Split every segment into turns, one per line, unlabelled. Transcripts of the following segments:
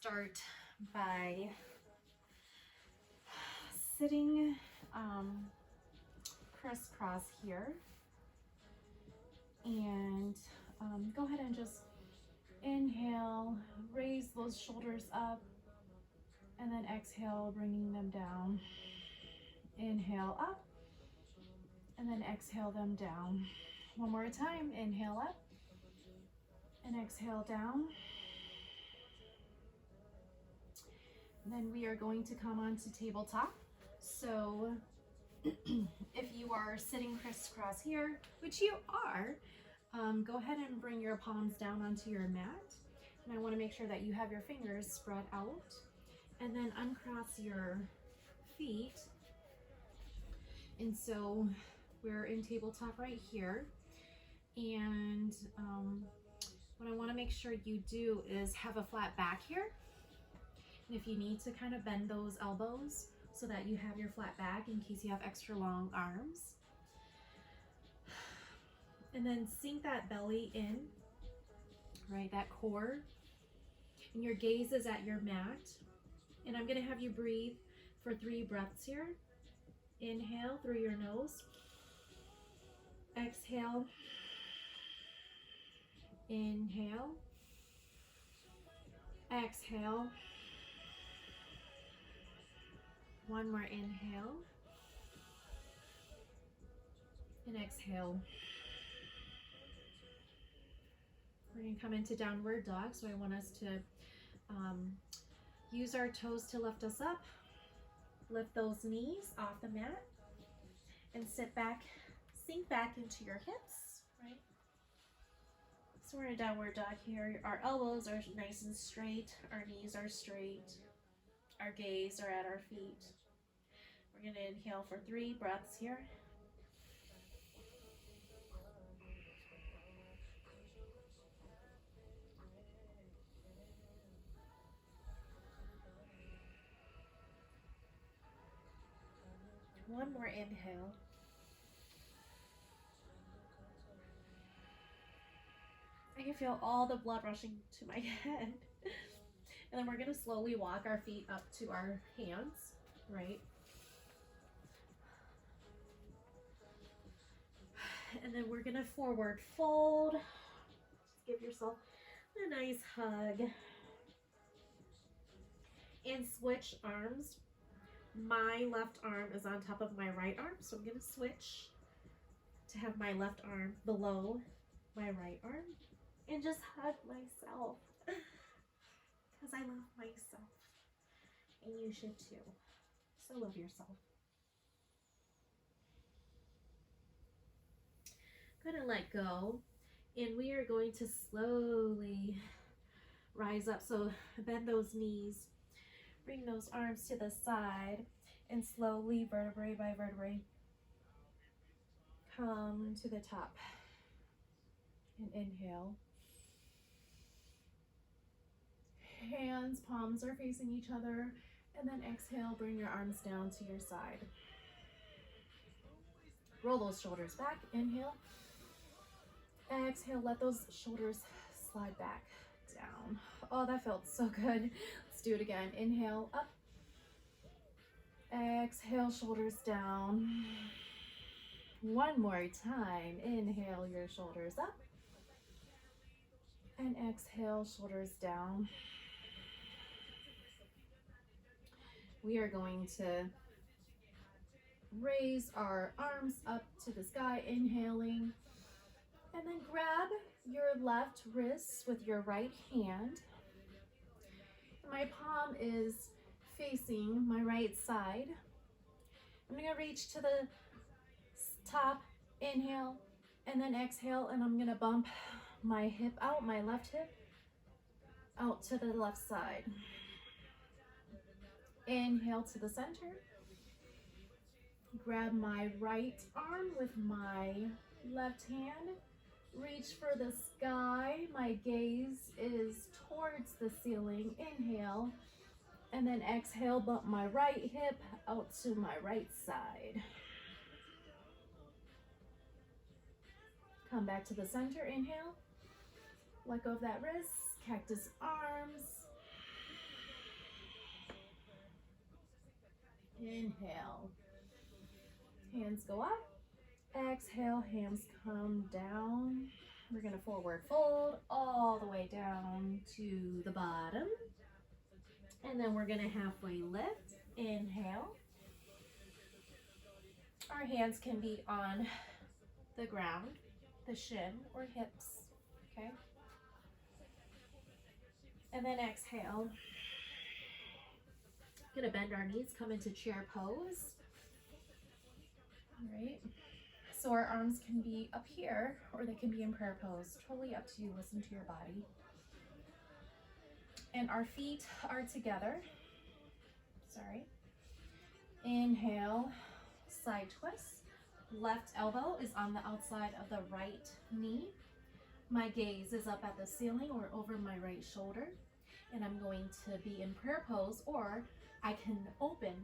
start by sitting crisscross here, and go ahead and just inhale, raise those shoulders up, and then exhale, bringing them down. Inhale up, and then exhale them down. One more time, inhale up, and exhale down. And then we are going to come onto tabletop. So if you are sitting crisscross here, which you are, go ahead and bring your palms down onto your mat. And I want to make sure that you have your fingers spread out. And then uncross your feet. And so we're in tabletop right here. And what I want to make sure you do is have a flat back here. And if you need to kind of bend those elbows so that you have your flat back in case you have extra long arms. And then sink that belly in, right, that core. And your gaze is at your mat. And I'm going to have you breathe for 3 breaths here. Inhale through your nose. Exhale. Inhale. Exhale. One more inhale. And exhale. We're going to come into downward dog. So I want us to use our toes to lift us up. Lift those knees off the mat and sit back, sink back into your hips, right? So we're in downward dog here. Our elbows are nice and straight. Our knees are straight. Our gaze are at our feet. We're going to inhale for 3 breaths here. One more inhale. I can feel all the blood rushing to my head. And then we're going to slowly walk our feet up to our hands, right? And then we're going to forward fold. Just give yourself a nice hug. And switch arms. My left arm is on top of my right arm, so I'm going to switch to have my left arm below my right arm and just hug myself because I love myself and you should too. So love yourself. I'm going to let go, and we are going to slowly rise up. So bend those knees. Bring those arms to the side and slowly, vertebrae by vertebrae, come to the top. And inhale. Hands, palms are facing each other. And then exhale, bring your arms down to your side. Roll those shoulders back. Inhale. Exhale, let those shoulders slide back down. Oh, that felt so good. Let's do it again. Inhale, up. Exhale, shoulders down. One more time. Inhale, your shoulders up. And exhale, shoulders down. We are going to raise our arms up to the sky, inhaling. And then grab your left wrist with your right hand. My palm is facing my right side. I'm going to reach to the top, inhale, and then exhale, and I'm going to bump my hip out, my left hip, out to the left side. Inhale to the center. Grab my right arm with my left hand. Reach for the sky. My gaze is towards the ceiling. Inhale. And then exhale, bump my right hip out to my right side. Come back to the center. Inhale. Let go of that wrist. Cactus arms. Inhale. Hands go up. Exhale, hands come down. We're going to forward fold all the way down to the bottom. And then we're going to halfway lift. Inhale. Our hands can be on the ground, the shin or hips, okay? And then exhale. Gonna bend our knees, come into chair pose. All right. So our arms can be up here or they can be in prayer pose. Totally up to you. Listen to your body. And our feet are together. Sorry. Inhale, side twist. Left elbow is on the outside of the right knee. My gaze is up at the ceiling or over my right shoulder. And I'm going to be in prayer pose, or I can open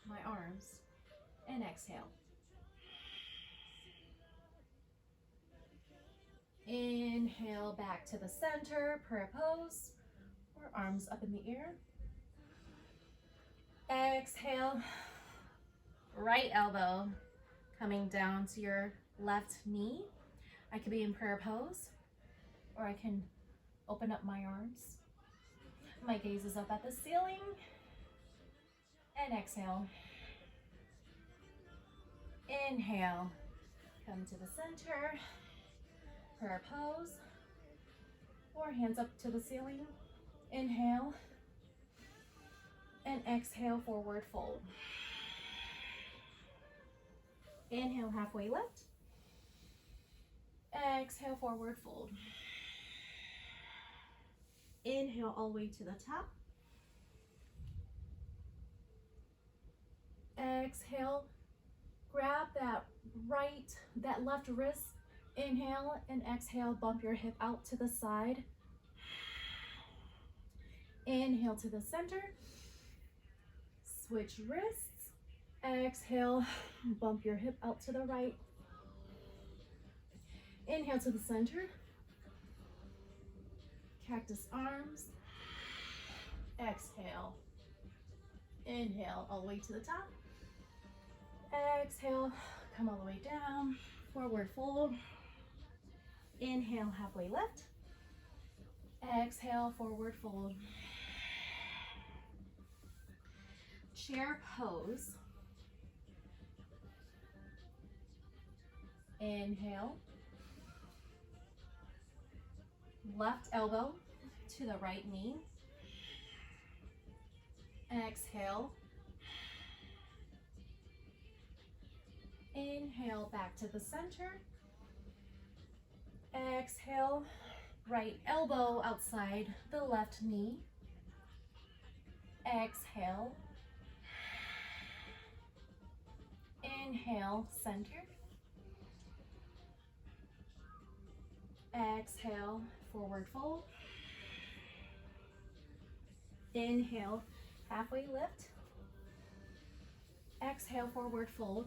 my arms and exhale. Inhale back to the center, prayer pose, or arms up in the air. Exhale, right elbow coming down to your left knee. I could be in prayer pose, or I can open up my arms. My gaze is up at the ceiling. And exhale. Inhale. Come to the center. Prayer pose. Or hands up to the ceiling. Inhale. And exhale, forward fold. Inhale, halfway lift. Exhale, forward fold. Inhale all the way to the top. Exhale, grab that left wrist. Inhale and exhale, bump your hip out to the side. Inhale to the center. Switch wrists. Exhale, bump your hip out to the right. Inhale to the center. Cactus arms. Exhale. Inhale all the way to the top. Exhale, come all the way down. Forward fold. Inhale, halfway lift. Exhale, forward fold. Chair pose. Inhale. Left elbow to the right knee. Exhale. Inhale back to the center. Exhale, right elbow outside the left knee. Exhale. Inhale, center. Exhale, forward fold. Inhale, halfway lift. Exhale, forward fold.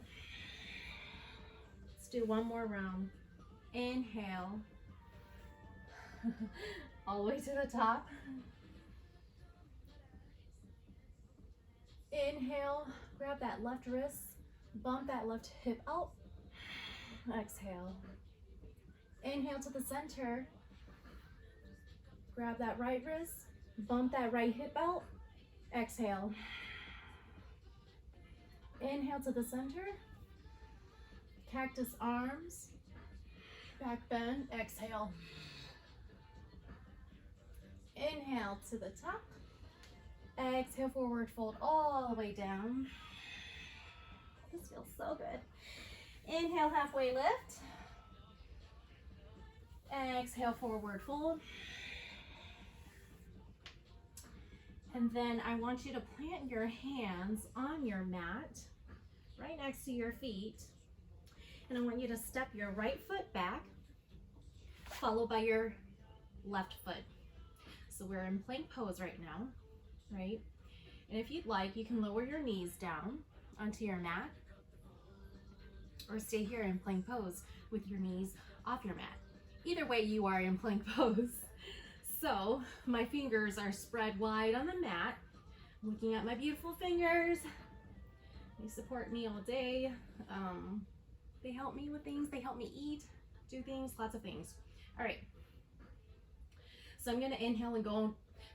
Let's do one more round. Inhale, all the way to the top. Inhale, grab that left wrist, bump that left hip out. Exhale. Inhale to the center. Grab that right wrist, bump that right hip out. Exhale. Inhale to the center. Cactus arms. Back bend. Exhale. Inhale to the top. Exhale, forward fold all the way down. This feels so good. Inhale, halfway lift. Exhale, forward fold. And then I want you to plant your hands on your mat, right next to your feet. And I want you to step your right foot back, followed by your left foot. So we're in plank pose right now, right? And if you'd like, you can lower your knees down onto your mat, or stay here in plank pose with your knees off your mat. Either way, you are in plank pose. So my fingers are spread wide on the mat, looking at my beautiful fingers. They support me all day. They help me with things. They help me eat, do things, lots of things. All right. So I'm going to inhale and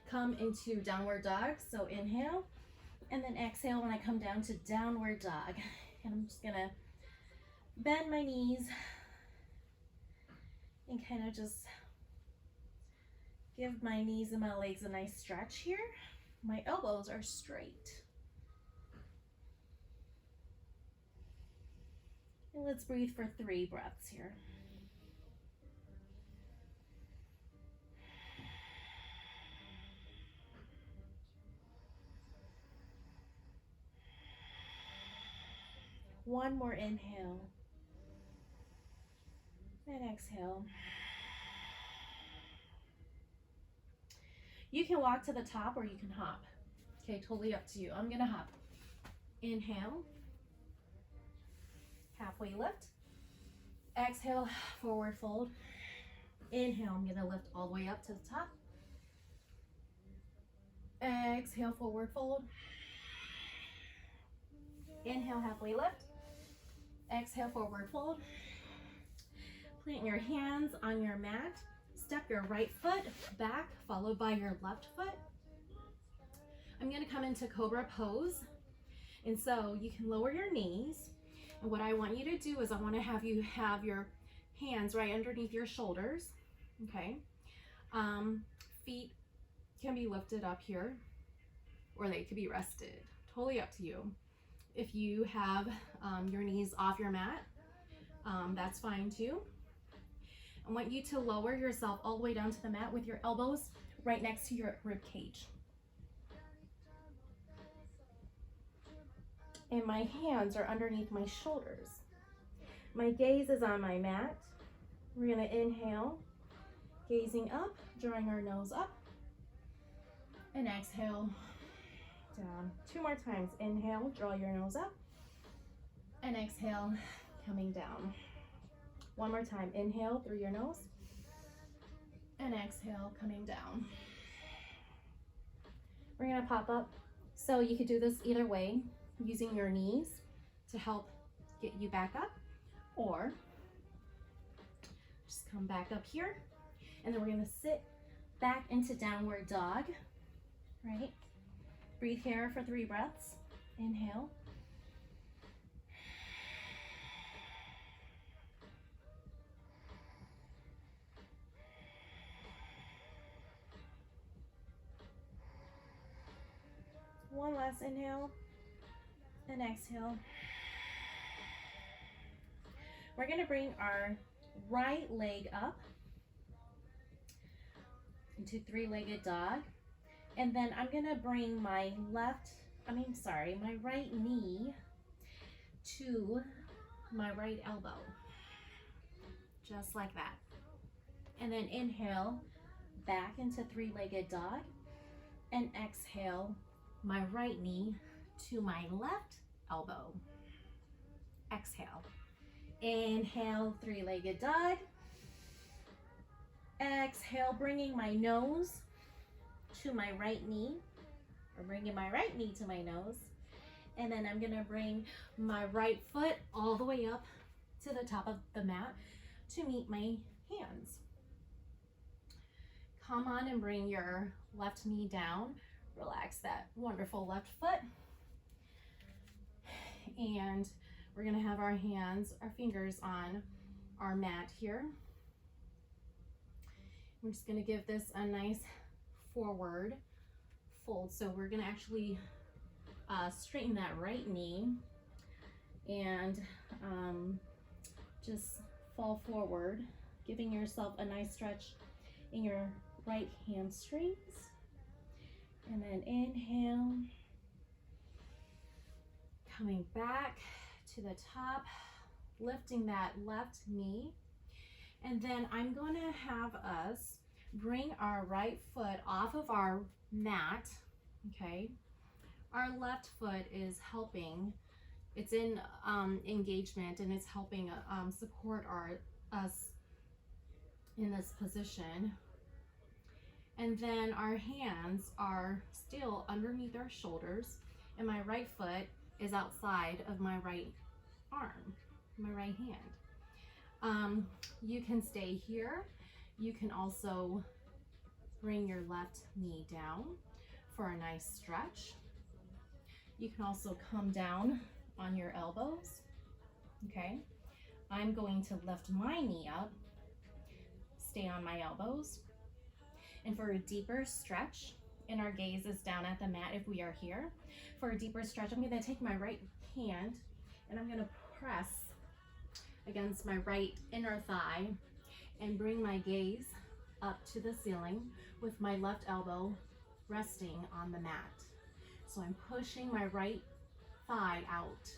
come into downward dog. So inhale and then exhale when I come down to downward dog. And I'm just going to bend my knees and kind of just give my knees and my legs a nice stretch here. My elbows are straight. And let's breathe for 3 breaths here. One more inhale and exhale. You can walk to the top or you can hop. Okay, totally up to you. I'm gonna hop. Inhale, halfway lift. Exhale, forward fold. Inhale, I'm gonna lift all the way up to the top. Exhale, forward fold. Inhale, halfway lift. Exhale, forward fold. Plant your hands on your mat. Step your right foot back, followed by your left foot. I'm gonna come into Cobra Pose. And so you can lower your knees. And what I want you to do is I wanna have you have your hands right underneath your shoulders, okay? Feet can be lifted up here, or they could be rested. Totally up to you. If you have your knees off your mat, that's fine too. I want you to lower yourself all the way down to the mat with your elbows right next to your rib cage. And my hands are underneath my shoulders. My gaze is on my mat. We're gonna inhale, gazing up, drawing our nose up, and exhale, down. 2 more times. Inhale, draw your nose up, and exhale, coming down. 1 more time. Inhale through your nose, and exhale, coming down. We're gonna pop up. So you could do this either way, using your knees to help get you back up, or just come back up here, and then we're gonna sit back into downward dog, right? Breathe here for 3 breaths. Inhale. One last inhale and exhale. We're going to bring our right leg up into 3-legged dog. And then I'm going to bring my my right knee to my right elbow. Just like that. And then inhale back into 3-legged dog. And exhale my right knee to my left elbow. Exhale. Inhale, 3-legged dog. Exhale, bringing my nose to my right knee, or bringing my right knee to my nose. And then I'm gonna bring my right foot all the way up to the top of the mat to meet my hands. Come on and bring your left knee down. Relax that wonderful left foot. And we're gonna have our fingers on our mat here. We're just gonna give this a nice forward fold. So we're gonna actually straighten that right knee and just fall forward, giving yourself a nice stretch in your right hamstrings. And then inhale, coming back to the top, lifting that left knee. And then I'm going to have us bring our right foot off of our mat, okay? Our left foot is helping, it's in engagement, and it's helping support us in this position. And then our hands are still underneath our shoulders, and my right foot is outside of my right arm, my right hand. You can stay here. You can also bring your left knee down for a nice stretch. You can also come down on your elbows, okay? I'm going to lift my knee up, stay on my elbows, and for a deeper stretch, and our gaze is down at the mat if we are here. For a deeper stretch, I'm gonna take my right hand and I'm gonna press against my right inner thigh and bring my gaze up to the ceiling with my left elbow resting on the mat. So I'm pushing my right thigh out.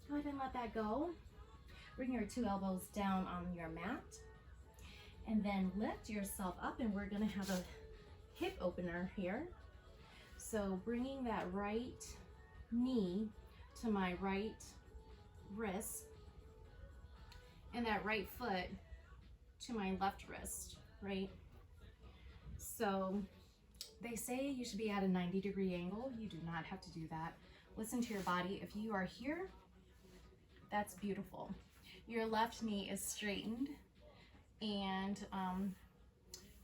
Go ahead and let that go. Bring your 2 elbows down on your mat and then lift yourself up, and we're gonna have a hip opener here. So bringing that right knee to my right wrist and that right foot to my left wrist, right? So they say you should be at a 90-degree angle. You do not have to do that. Listen to your body. If you are here, that's beautiful. Your left knee is straightened, and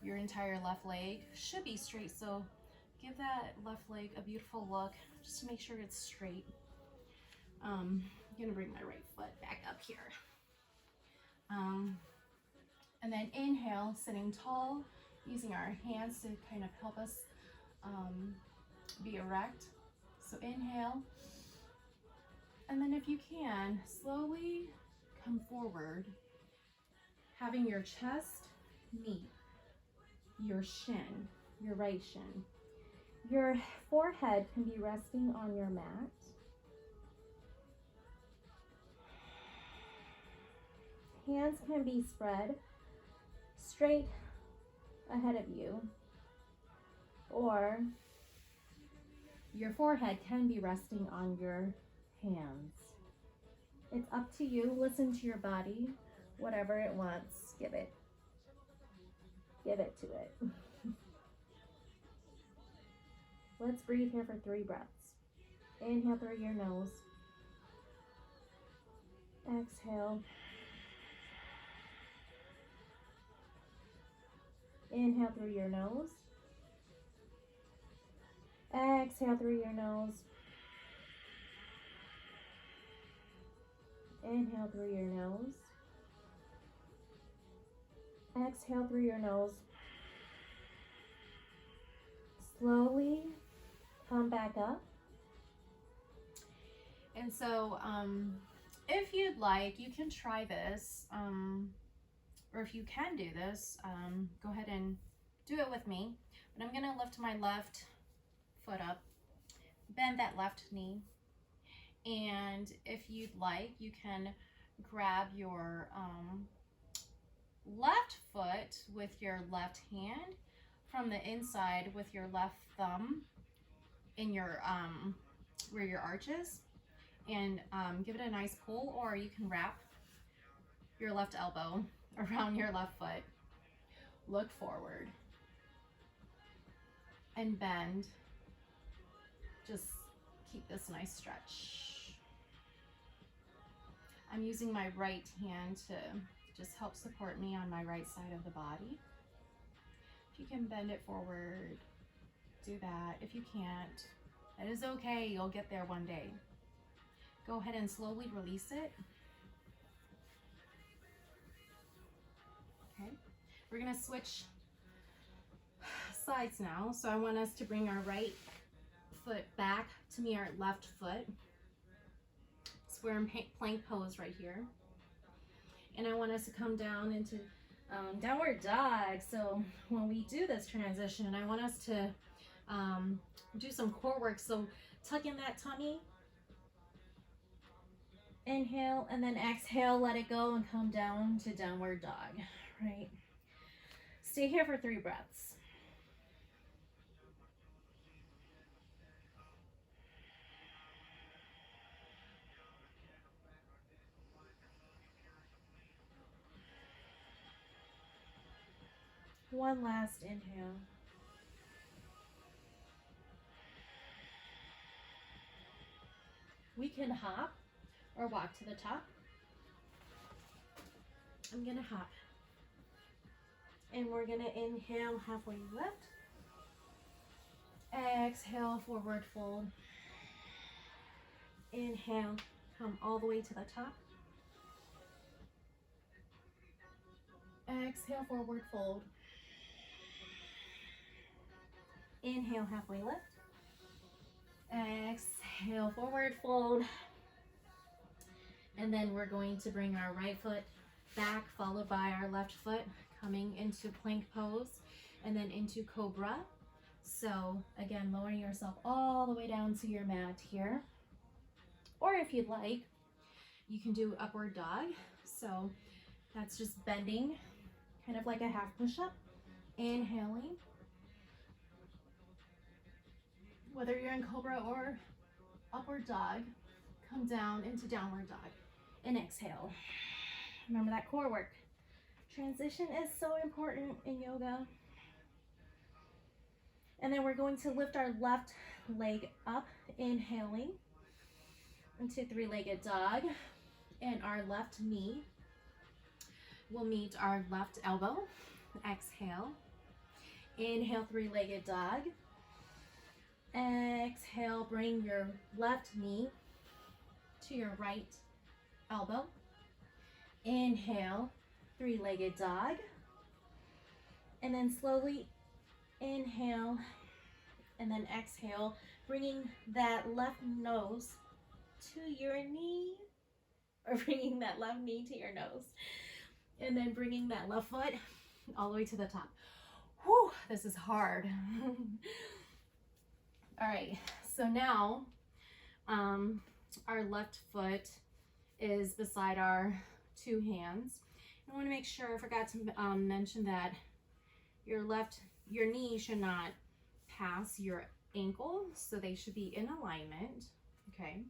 your entire left leg should be straight. So give that left leg a beautiful look just to make sure it's straight. I'm gonna bring my right foot back up here. And then inhale, sitting tall, using our hands to kind of help us be erect. So inhale, and then if you can, slowly come forward, having your chest meet your shin, your right shin. Your forehead can be resting on your mat. Hands can be spread straight ahead of you, or your forehead can be resting on your hands. It's up to you. Listen to your body. Whatever it wants, give it to it. Let's breathe here for 3 breaths. Inhale through your nose. Exhale. Inhale through your nose. Exhale through your nose. Inhale through your nose. Exhale through your nose. Slowly come back up. And so if you'd like, you can try this, or if you can do this, go ahead and do it with me. But I'm gonna lift my left foot up, bend that left knee, and if you'd like, you can grab your left foot with your left hand from the inside with your left thumb in your where your arch is, and give it a nice pull, or you can wrap your left elbow around your left foot. Look forward and bend. Just keep this nice stretch. I'm using my right hand to just help support me on my right side of the body. If you can bend it forward, do that. If you can't, that is okay. You'll get there one day. Go ahead and slowly release it. Okay, we're gonna switch sides now. So I want us to bring our right foot back to meet our left foot. So we're in plank pose right here. And I want us to come down into downward dog. So when we do this transition, I want us to do some core work. So tuck in that tummy. Inhale, and then exhale, let it go and come down to downward dog, right? Stay here for 3 breaths. One last inhale. We can hop or walk to the top. I'm gonna hop. And we're gonna inhale, halfway lift. Exhale, forward fold. Inhale, come all the way to the top. Exhale, forward fold. Inhale, halfway lift. Exhale, forward fold. And then we're going to bring our right foot back, followed by our left foot, coming into plank pose, and then into cobra. So again, lowering yourself all the way down to your mat here. Or if you'd like, you can do upward dog. So that's just bending, kind of like a half push-up. Inhaling. Whether you're in cobra or upward dog, come down into downward dog and exhale. Remember that core work. Transition is so important in yoga. And then we're going to lift our left leg up, inhaling into three-legged dog, and our left knee will meet our left elbow. Exhale. Inhale, three-legged dog. Exhale, bring your left knee to your right elbow. Inhale, three-legged dog. And then slowly inhale and then exhale, bringing that left nose to your knee, or bringing that left knee to your nose. And then bringing that left foot all the way to the top. Whew, this is hard. All right, so now our left foot is beside our two hands. I want to make sure, I forgot to mention that your knee should not pass your ankle, so they should be in alignment. Okay,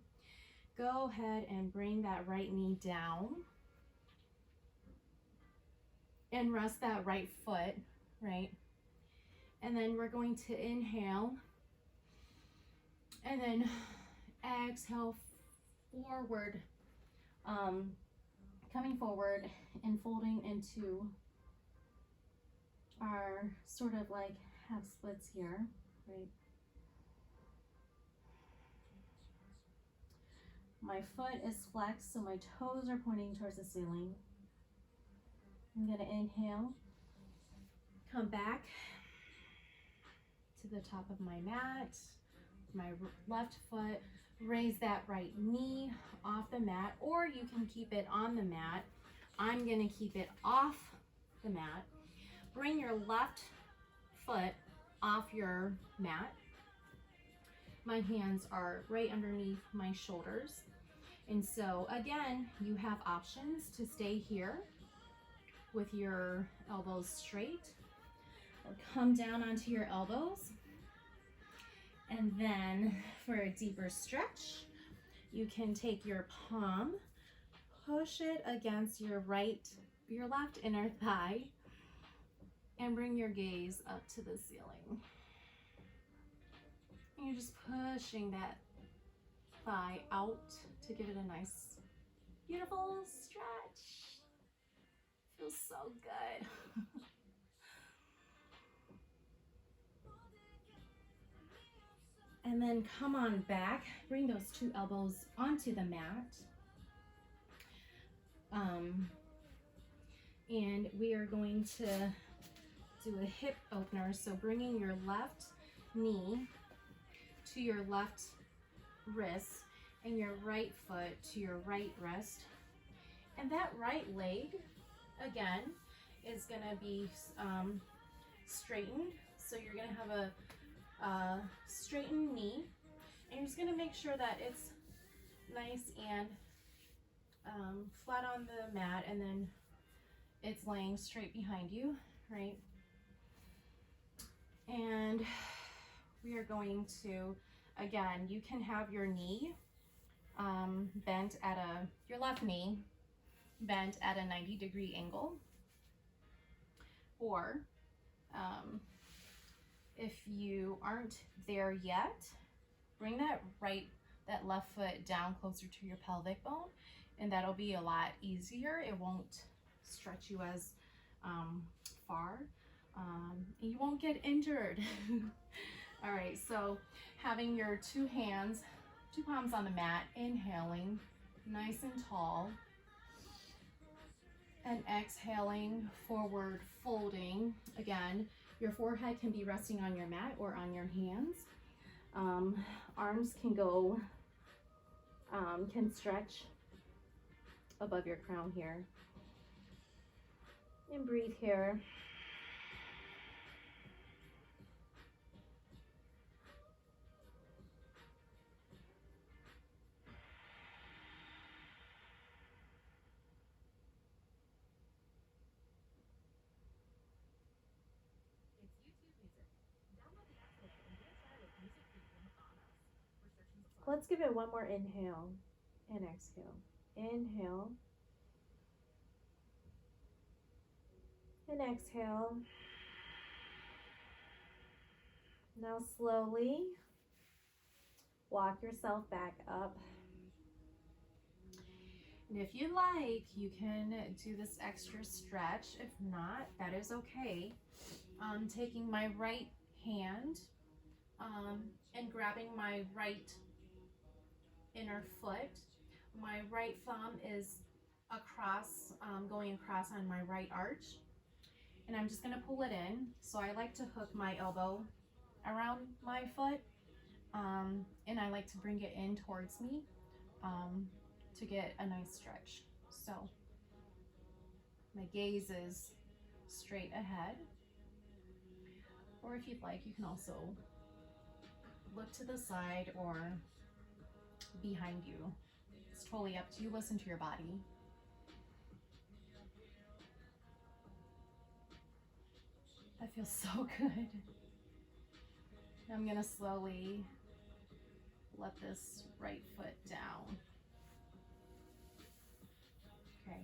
go ahead and bring that right knee down and rest that right foot, right? And then we're going to inhale and then exhale forward, coming forward and folding into our sort of like half splits here, right? My foot is flexed, so my toes are pointing towards the ceiling. I'm gonna inhale, come back to the top of my mat, my left foot, raise that right knee off the mat, or you can keep it on the mat. I'm gonna keep it off the mat. Bring your left foot off your mat. My hands are right underneath my shoulders. And so again, you have options to stay here with your elbows straight, or come down onto your elbows. And then for a deeper stretch, you can take your palm, push it against your left inner thigh, and bring your gaze up to the ceiling. And you're just pushing that thigh out to give it a nice, beautiful stretch. Feels so good. And then come on back, bring those two elbows onto the mat. And we are going to do a hip opener. So bringing your left knee to your left wrist and your right foot to your right wrist. And that right leg, again, is gonna be straightened. So you're gonna have a straightened knee, and you're just gonna make sure that it's nice and flat on the mat, and then it's laying straight behind you, right? And we are going to, again, you can have your knee bent at your left knee bent at a 90-degree angle, or if you aren't there yet, bring that that left foot down closer to your pelvic bone, and that'll be a lot easier. It won't stretch you as far, and you won't get injured. All right, so having your two palms on the mat, inhaling nice and tall, and exhaling, forward folding. Again, your forehead can be resting on your mat or on your hands. Arms can go, can stretch above your crown here. And breathe here. Let's give it one more inhale and exhale. Inhale and exhale. Now slowly walk yourself back up. And if you like, you can do this extra stretch. If not, that is okay. Taking my right hand and grabbing my right inner foot. My right thumb is across, going across on my right arch. And I'm just gonna pull it in. So I like to hook my elbow around my foot, and I like to bring it in towards me to get a nice stretch. So my gaze is straight ahead, or if you'd like, you can also look to the side or behind you. It's totally up to you. Listen to your body. That feels so good. I'm gonna slowly let this right foot down. Okay.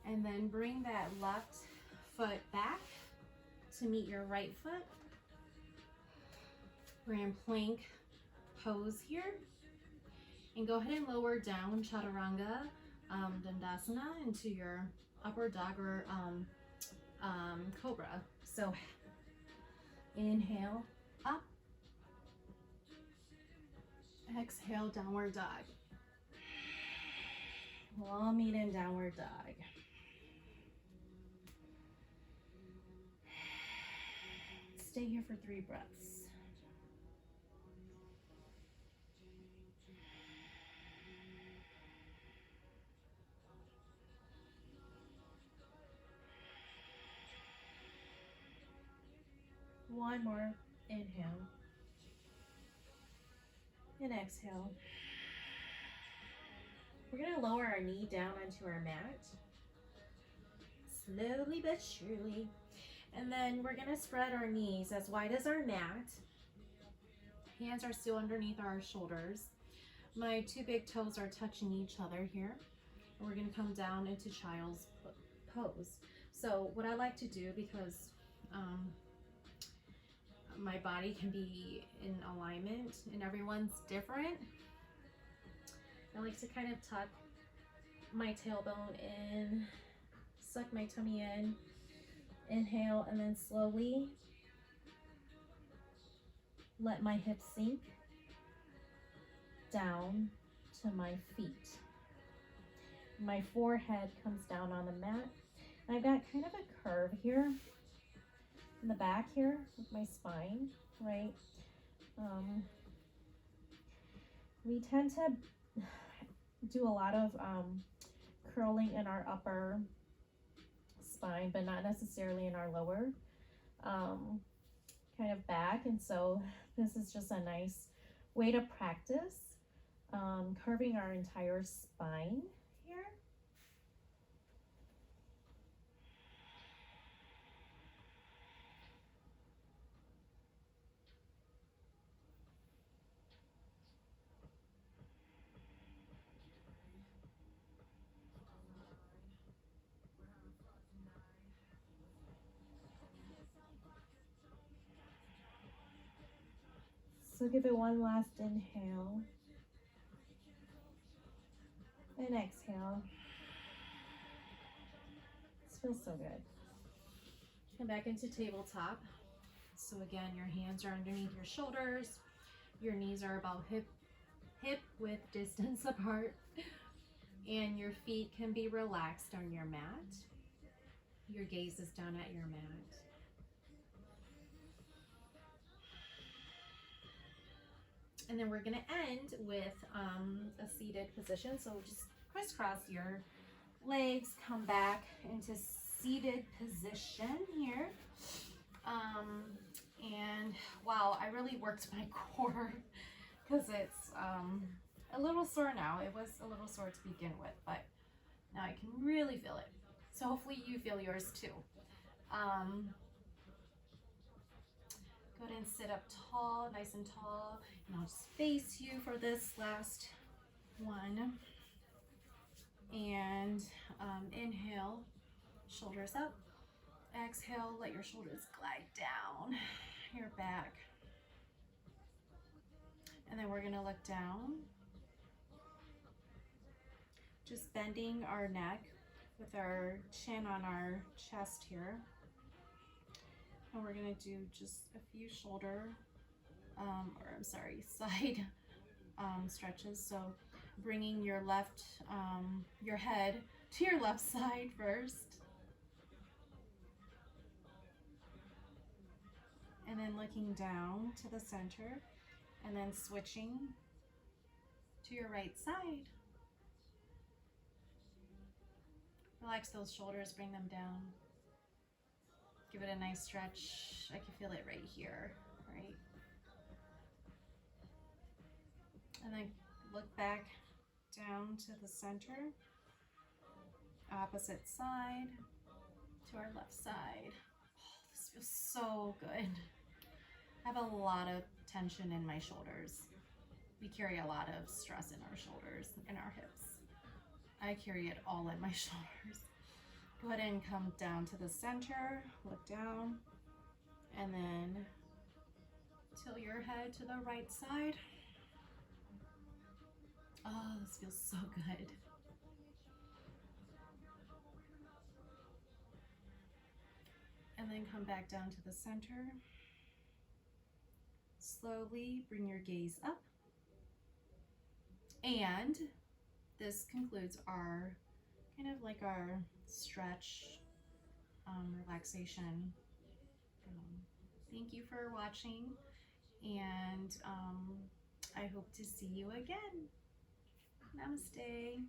And then bring that left foot back to meet your right foot. We're in plank pose here. And go ahead and lower down Chaturanga Dandasana into your upward dog or cobra. So inhale up, exhale downward dog. We'll all meet in downward dog. Stay here for 3 breaths. One more inhale and exhale. We're gonna lower our knee down onto our mat, slowly but surely. And then we're gonna spread our knees as wide as our mat. Hands are still underneath our shoulders. My 2 big toes are touching each other here. And we're gonna come down into child's pose. So what I like to do, because my body can be in alignment and everyone's different, I like to kind of tuck my tailbone in, suck my tummy in, inhale, and then slowly let my hips sink down to my feet. My forehead comes down on the mat. And I've got kind of a curve here in the back here with my spine, right? We tend to do a lot of curling in our upper spine, but not necessarily in our lower kind of back. And so this is just a nice way to practice curving our entire spine here. So give it one last inhale
And exhale. This feels so good.
Come back into tabletop. So again, your hands are underneath your shoulders. Your knees are about hip width distance apart. And your feet can be relaxed on your mat. Your gaze is down at your mat. And then we're going to end with a seated position. So just crisscross your legs, come back into seated position here. And wow, I really worked my core because it's a little sore now. It was a little sore to begin with, but now I can really feel it. So hopefully you feel yours too. Go ahead and sit up tall, nice and tall, and I'll just face you for this last one. And inhale, shoulders up. Exhale, let your shoulders glide down your back. And then we're gonna look down, just bending our neck with our chin on our chest here. And we're gonna do just a few shoulder, side stretches. So bringing your left, your head to your left side first. And then looking down to the center, and then switching to your right side. Relax those shoulders, bring them down. Give it a nice stretch. I can feel it right here, right? And then look back down to the center. Opposite side to our left side. Oh, this feels so good. I have a lot of tension in my shoulders. We carry a lot of stress in our shoulders, in our hips. I carry it all in my shoulders. Go ahead and come down to the center, look down, and then tilt your head to the right side. Oh, this feels so good. And then come back down to the center. Slowly bring your gaze up. And this concludes our kind of like our stretch, relaxation. Thank you for watching, and I hope to see you again. Namaste.